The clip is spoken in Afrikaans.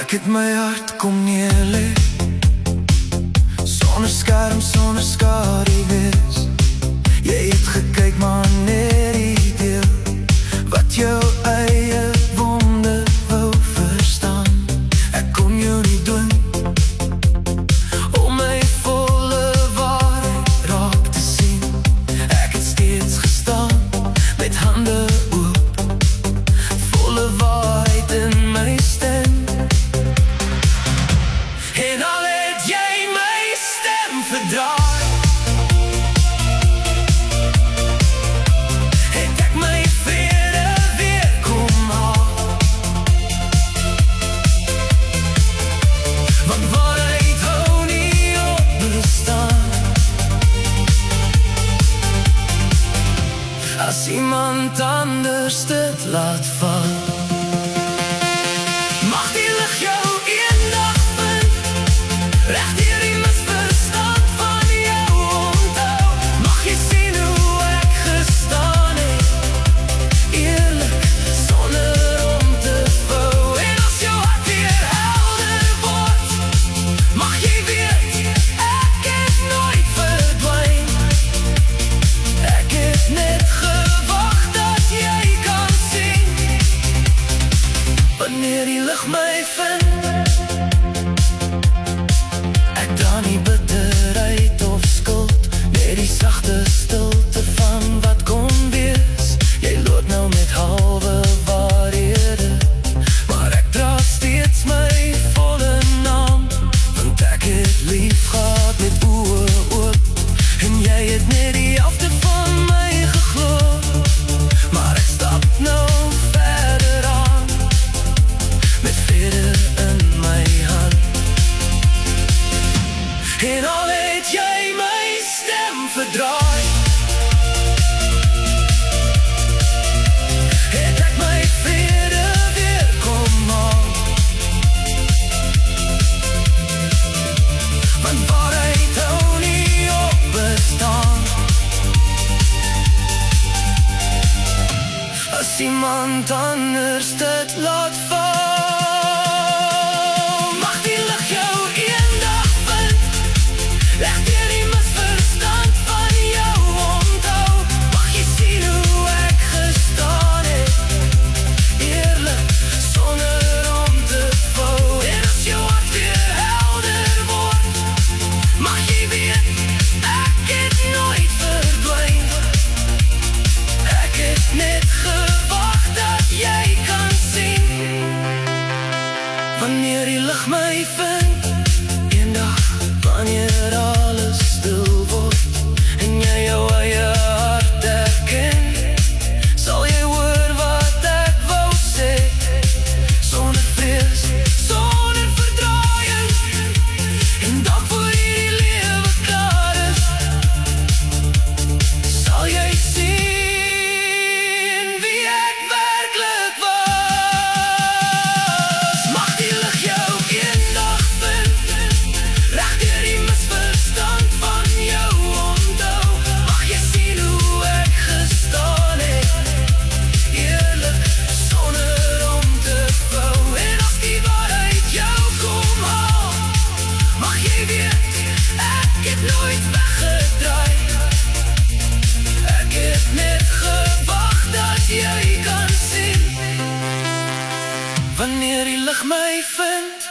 Ek het my hart kom neerlê, sonder skerm, sonder skadu wees. Jy het gekyk maar net die deel wat jou eie wonde wou verstaan. Ek kon jou nie doen om my volle waarheid raak te sien. Ek het steeds gestaan met hande oop, volle waarheid in my stem. En al het jy my stem verdraai, het ek my vrede weer kom haal. Want waarheid hou nie op bestaan. As iemand anders dit laat val, mag die lig jou eendag vind, reg deur die misverstand van jou onthou. Mag jy sien hoe ek gestaan het, eerlik, sonder om te vou. En as jou hart weer helder word, mag jy weet, ek het nooit verdwyn. Ek het net gewag dat jy kan sien, wanneer die lig my vind. Ek dra nie bitterheid of skuld, net die sagte stilte van wat kon wees. Jy loop nou met halwe waarhede, maar ek dra steeds my volle naam. Want ek het lief gehad met oë oop, en jy het net die helfte van my geglo. Maar ek stap nou verder aan, met vrede in my hand. En al het jy my stem verdraai, het ek my vrede weer kom haal. Want waarheid hou nie op bestaan. As iemand anders dit laat val, mag die lig jou eendag vind, reg deur die misverstand van jou onthou. Mag jy sien hoe ek gestaan het, eerlik, sonder om te vou. En as jou hart weer helder word, mag jy weet, ek het nooit verdwyn. Ek het net gewag dat jy kan sien, wanneer die lig my vind. Eendag, wanneer alles stil word, en jy jou eie hart herken, sal jy hoor wat ek wou sê, sonder vrees, sonder verdraaiing. En dan voor hierdie lewe klaar is, sal jy sien wie ek werklik was. Mag die lig jou eendag vind, reg deur die misverstand van jou onthou. Mag jy sien hoe ek gestaan het, eerlik, sonder om te vou. En as die waarheid jou kom haal, mag jy weet, ek het nooit weggedraai. Ek het net gewag dat jy kan sien, wanneer die lig my vind.